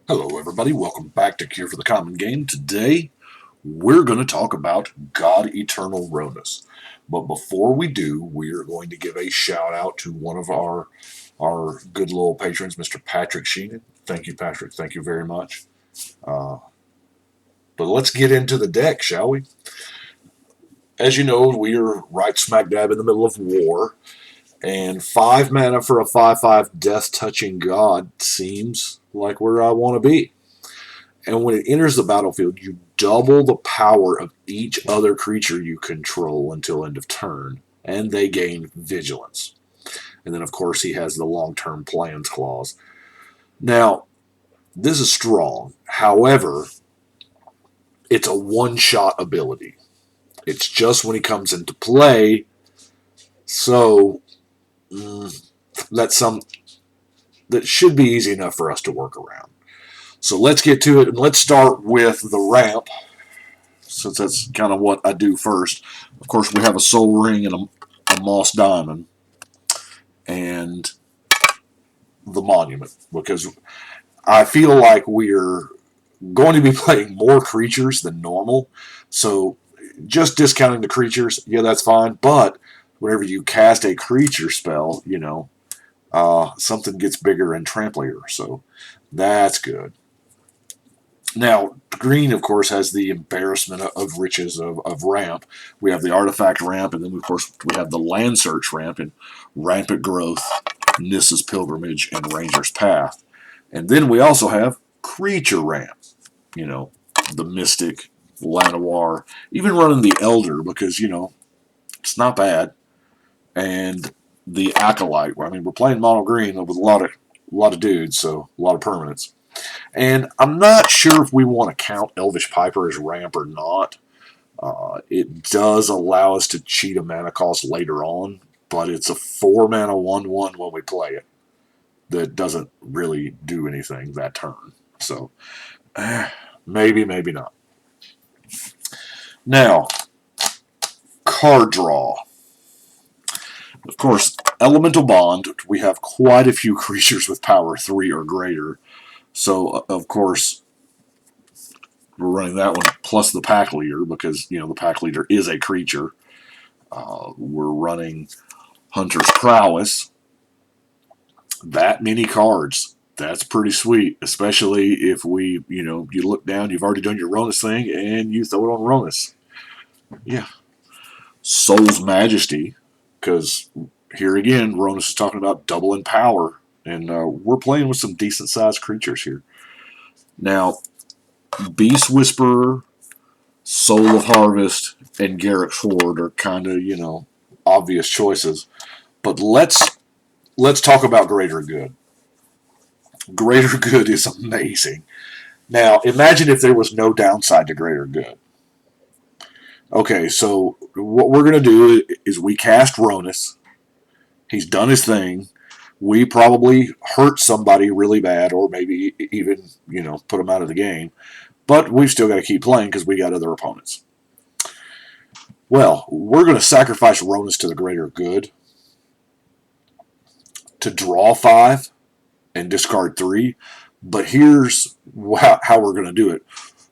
Hello, everybody. Welcome back to Cure for the Common Game. Today, we're going to talk about God Eternal Rhonas. But before we do, we are going to give a shout out to one of our good little patrons, Mr. Patrick Sheenan. Thank you, Patrick. Thank you very much. Uh, but let's get into the deck, shall we? As you know, we are right smack dab in the middle of war, and 5 mana for a 5/5 Death Touching God seems like where I want to be. And when it enters the battlefield, you double the power of each other creature you control until end of turn, and they gain vigilance. And then, of course, he has the long term plans clause. Now, this is strong. However, it's a one shot ability. It's just when he comes into play. So, that's some that should be easy enough for us to work around. So let's get to it, and let's start with the ramp, since that's kind of what I do first. Of course, we have a soul ring and a moss diamond and the monument, because I feel like we're going to be playing more creatures than normal. So just discounting the creatures, yeah, that's fine. But whenever you cast a creature spell, something gets bigger and tramplier. So that's good. Now, green, of course, has the embarrassment of riches of ramp. We have the artifact ramp, and then, of course, we have the land search ramp and rampant growth, Nissa's pilgrimage, and Ranger's path. And then we also have creature ramp, you know, the mystic, Llanowar, even running the elder because, it's not bad. And the acolyte. I mean, we're playing mono green with a lot of dudes, so a lot of permanents. And I'm not sure if we want to count Elvish Piper as ramp or not. It does allow us to cheat a mana cost later on, but it's a 4 mana 1/1 when we play it. That doesn't really do anything that turn. So, maybe, maybe not. Now, card draw. Of course, Elemental Bond, we have quite a few creatures with power 3 or greater. So, of course, we're running that one plus the pack leader because the pack leader is a creature. We're running Hunter's Prowess. That many cards. That's pretty sweet, especially if you look down, you've already done your Rhonas thing, and you throw it on Rhonas. Yeah. Soul's Majesty, because here again, Rhonas is talking about doubling power, and we're playing with some decent sized creatures here. Now, Beast Whisperer, Soul of Harvest, and Garrett Ford are kind of, obvious choices. But let's talk about Greater Good. Greater Good is amazing. Now, imagine if there was no downside to Greater Good. Okay, so what we're going to do is we cast Rhonas. He's done his thing. We probably hurt somebody really bad, or maybe even, put him out of the game. But we've still got to keep playing because we got other opponents. Well, we're going to sacrifice Rhonas to the Greater Good to draw 5 and discard 3. But here's how we're going to do it.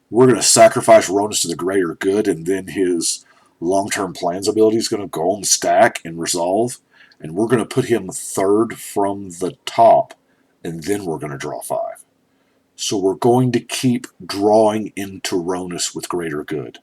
We're going to sacrifice Rhonas to the Greater Good, and then his long-term plans ability is going to go on the stack and resolve. And we're going to put him third from the top, and then we're going to draw 5. So we're going to keep drawing into Rhonas with Greater Good.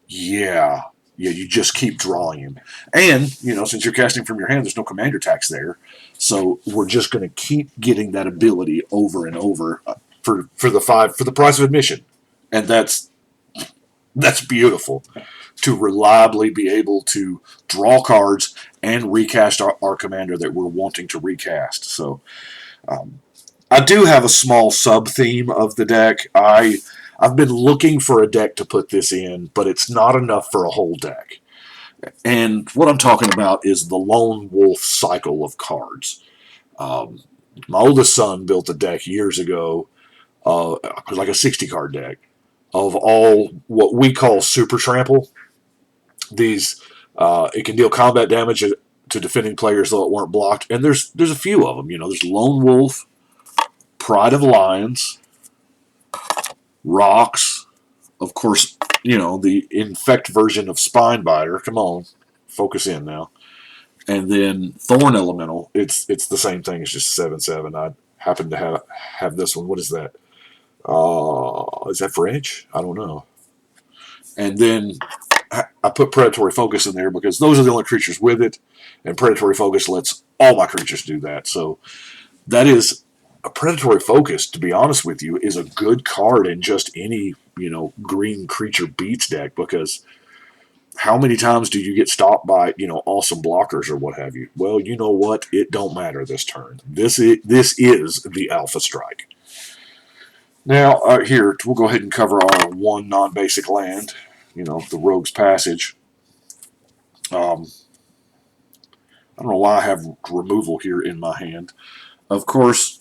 Yeah. Yeah, you just keep drawing him. And, since you're casting from your hand, there's no commander tax there. So we're just going to keep getting that ability over and over for the price of admission. And that's beautiful to reliably be able to draw cards and recast our commander that we're wanting to recast. So I do have a small sub theme of the deck. I've been looking for a deck to put this in, but it's not enough for a whole deck. And what I'm talking about is the Lone Wolf cycle of cards. My oldest son built a deck years ago, like a 60 card deck, of all what we call super trample. These it can deal combat damage to defending players though it weren't blocked, and there's a few of them. There's Lone Wolf, Pride of Lions, Rocks, of course, the infect version of Spinebiter. Come on, focus in now. And then Thorn Elemental. It's the same thing. It's just 7/7. I happen to have this one. What is that? Is that for Edge? I don't know. And then I put Predatory Focus in there because those are the only creatures with it, and Predatory Focus lets all my creatures do that. So that is a Predatory Focus, to be honest with you, is a good card in just any, green creature beats deck, because how many times do you get stopped by, awesome blockers or what have you? Well, you know what? It don't matter this turn. This is the Alpha Strike. Now, here, we'll go ahead and cover our one non-basic land, the Rogue's Passage. I don't know why I have removal here in my hand. Of course,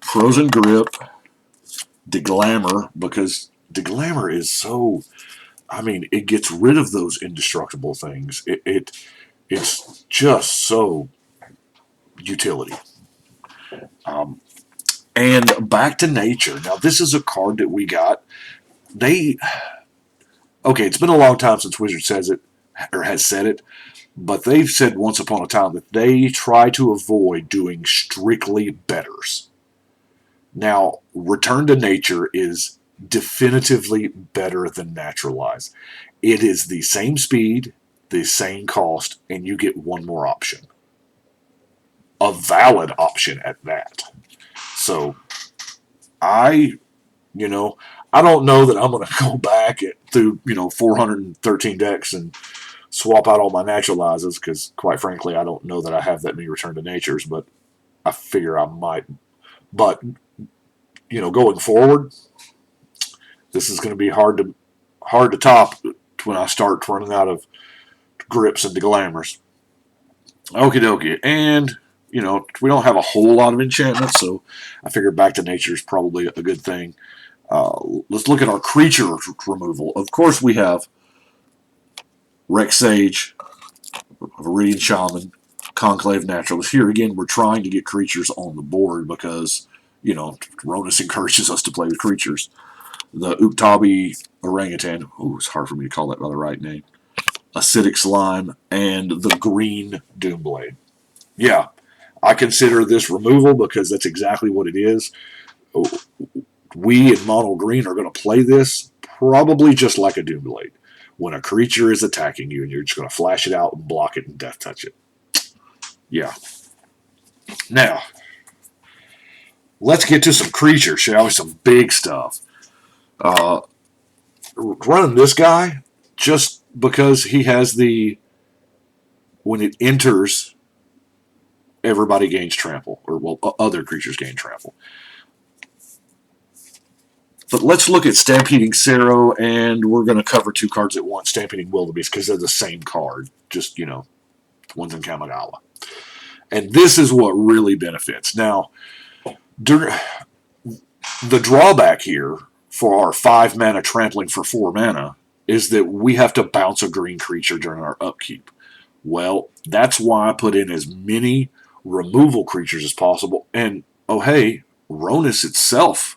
Frozen Grip, Deglamor, because Deglamor is so... it gets rid of those indestructible things. It's just so utility. And Back to Nature. Now, this is a card that we got. Okay, it's been a long time since Wizard says it, or has said it, but they've said once upon a time that they try to avoid doing strictly betters. Now, Return to Nature is definitively better than Naturalize. It is the same speed, the same cost, and you get one more option. A valid option at that. So, I don't know that I'm going to go back through, 413 decks and swap out all my Naturalizes, because, quite frankly, I don't know that I have that many Return to Natures, but I figure I might. But, going forward, this is going to be hard to top when I start running out of grips and glamours. Okie dokie. And, we don't have a whole lot of enchantments, so I figure Back to Nature is probably a good thing. Let's look at our creature removal. Of course, we have Rex Sage, Viridian Shaman, Conclave Naturalist. Here again, we're trying to get creatures on the board because, Rhonas encourages us to play with creatures. The Uktabi Orangutan. Oh, it's hard for me to call that by the right name. Acidic Slime, and the green Doomblade. Yeah, I consider this removal because that's exactly what it is. We in Mono Green are going to play this probably just like a Doomblade. When a creature is attacking you, and you're just going to flash it out and block it and death touch it. Yeah. Now, let's get to some creatures, shall we? Some big stuff. Running this guy just because he has when it enters, everybody gains trample, or other creatures gain trample. But let's look at Stampeding Cerro, and we're going to cover two cards at once, Stampeding Wildebeest, because they're the same card, just, one's in Kamigawa. And this is what really benefits. Now, the drawback here for our 5 mana trampling for 4 mana is that we have to bounce a green creature during our upkeep. Well, that's why I put in as many removal creatures as possible. And, oh hey, Rhonas itself,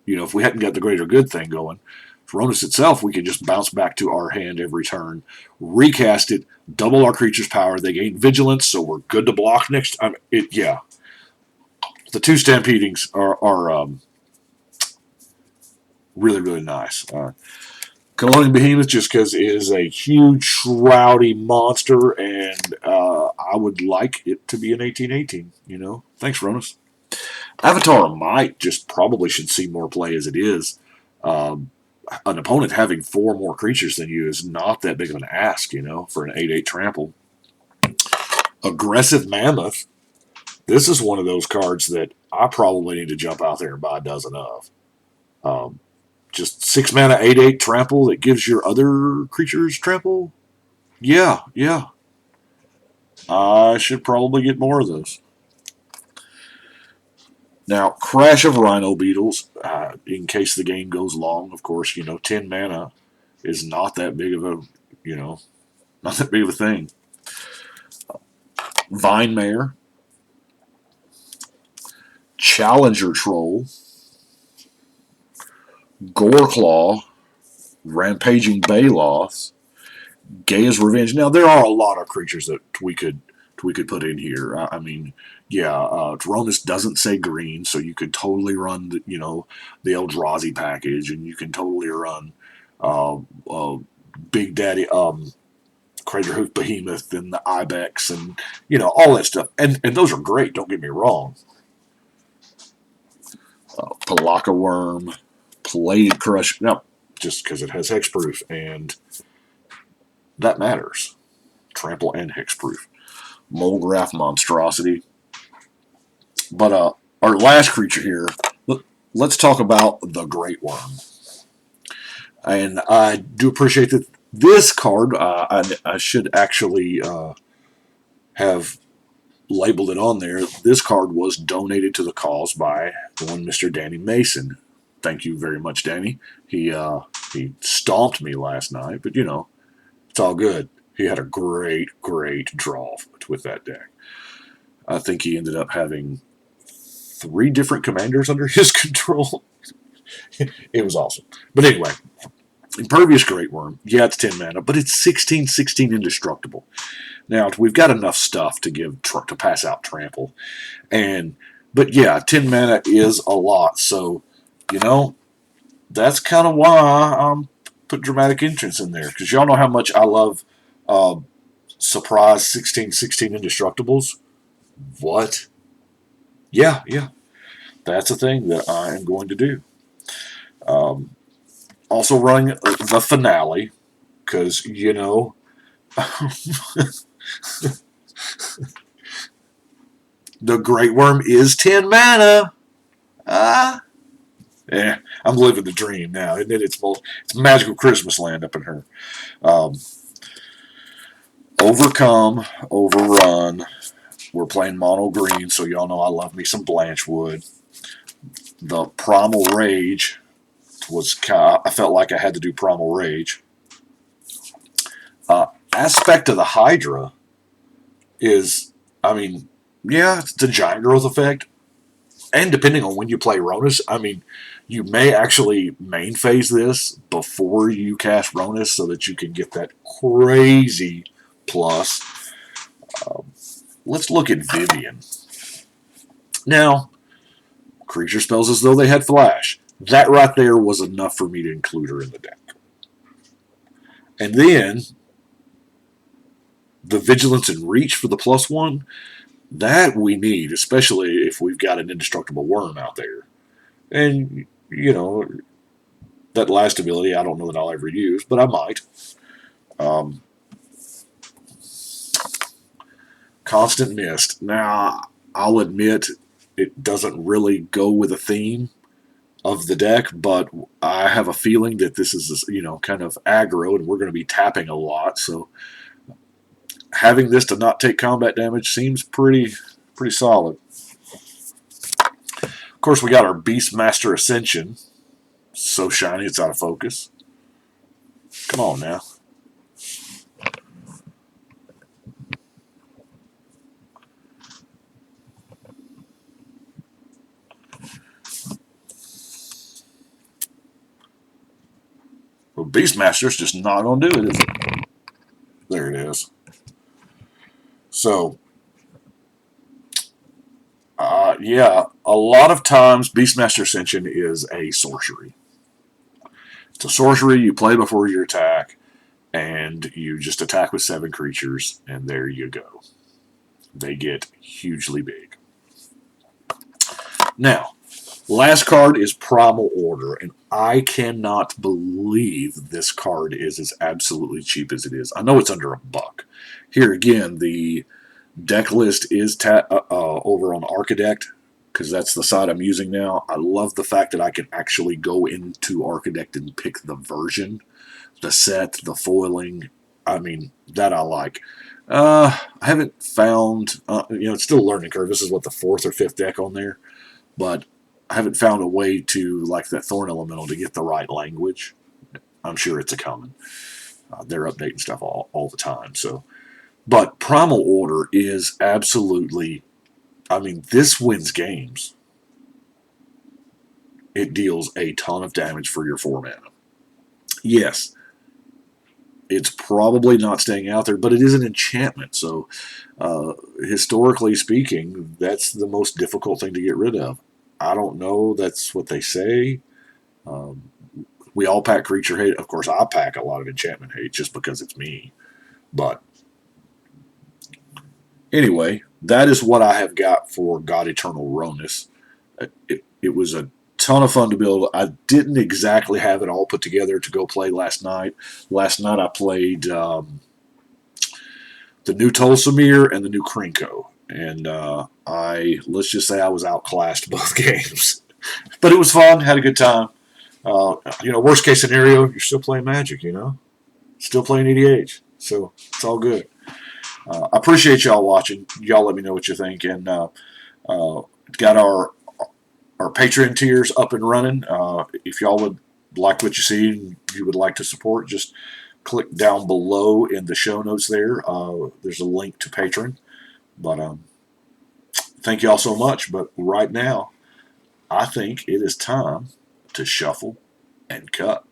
if we hadn't got the greater good thing going, Rhonas itself, we could just bounce back to our hand every turn, recast it, double our creature's power, they gain vigilance, so we're good to block next time. Yeah. The two Stampedings are really, really nice. Colonial Behemoth, just because it is a huge, shroudy monster, and I would like it to be an 18/18, Thanks, Rhonas. Avatar of Might just probably should see more play as it is. An opponent having 4 more creatures than you is not that big of an ask, for an 8/8 trample. Aggressive Mammoth. This is one of those cards that I probably need to jump out there and buy a dozen of. Just 6 mana 8/8 trample that gives your other creatures trample? Yeah. I should probably get more of those. Now, Crash of Rhino Beetles, in case the game goes long, of course, 10 mana is not that big of a, not that big of a thing. Vine Mare, Challenger Troll, Goreclaw, Rampaging Baloth, Gaia's Revenge. Now there are a lot of creatures that we could put in here. I mean, yeah, Rhonas doesn't say green, so you could totally run the Eldrazi package, and you can totally run uh, uh, Big Daddy Craterhoof Behemoth and the Ibex and all that stuff, and those are great. Don't get me wrong. Palaka Worm, Plated Crush. Now, just because it has hexproof, and that matters. Trample and hexproof. Molgraph Monstrosity. But our last creature here, let's talk about the Great Worm. And I do appreciate that this card, I should actually have labeled it on there. This card was donated to the cause by one Mr. Danny Mason. Thank you very much, Danny. He stomped me last night, but it's all good. He had a great draw with that deck. I think he ended up having 3 different commanders under his control. It was awesome. But anyway, Impervious Great Worm, yeah, it's 10 mana, but it's 16/16 indestructible. Now, we've got enough stuff to pass out Trample. But yeah, 10 mana is a lot, so, that's kind of why I'm put Dramatic Entrance in there, because y'all know how much I love surprise 16/16 indestructibles. What? Yeah. That's a thing that I am going to do. Also running the Finale, because, the Great Worm is 10 mana. I'm living the dream now, isn't it? It's magical Christmas land up in here. Overcome, Overrun. We're playing mono green, so y'all know I love me some Blanchwood. The Primal Rage I felt like I had to do Primal Rage. Aspect of the Hydra is, it's the giant growth effect. And depending on when you play Rhonas, you may actually main phase this before you cast Rhonas so that you can get that crazy plus. Let's look at Vivian. Now, creature spells as though they had flash. That right there was enough for me to include her in the deck. And then, the Vigilance and Reach for the +1, that we need, especially if we've got an indestructible worm out there. And, that last ability, I don't know that I'll ever use, but I might. Constant Mist. Now, I'll admit it doesn't really go with the theme of the deck, but I have a feeling that this is, kind of aggro, and we're going to be tapping a lot, so having this to not take combat damage seems pretty solid. Of course, we got our Beastmaster Ascension. So shiny, it's out of focus. Come on now. Well, Beastmaster's just not going to do it, is it? There it is. So, yeah, a lot of times Beastmaster Ascension is a sorcery. It's a sorcery you play before your attack, and you just attack with 7 creatures, and there you go. They get hugely big. Now, last card is Primal Order, and I cannot believe this card is as absolutely cheap as it is. I know it's under $1. Here again, the deck list is over on Architect, because that's the site I'm using now. I love the fact that I can actually go into Architect and pick the version, the set, the foiling. That I like. I haven't found, it's still a learning curve. This is what, the 4th or 5th deck on there, but I haven't found a way to, like that Thorn Elemental, to get the right language. I'm sure it's a coming. They're updating stuff all the time, so. But Primal Order is absolutely, this wins games. it deals a ton of damage for your 4 mana. Yes, it's probably not staying out there, but it is an enchantment. So, historically speaking, that's the most difficult thing to get rid of. I don't know. That's what they say. Um, we all pack creature hate. Of course, I pack a lot of enchantment hate just because it's me. But anyway, that is what I have got for God Eternal Rhonas. It was a ton of fun to build. I didn't exactly have it all put together to go play last night. Last night I played the new Tulsamir and the new Krinko. And let's just say I was outclassed both games. But it was fun, had a good time. Worst case scenario, you're still playing Magic, still playing EDH. So it's all good. I appreciate y'all watching. Y'all let me know what you think. And got our Patreon tiers up and running. If y'all would like what you see and you would like to support, just click down below in the show notes there. There's a link to Patreon. But thank y'all so much. But right now, I think it is time to shuffle and cut.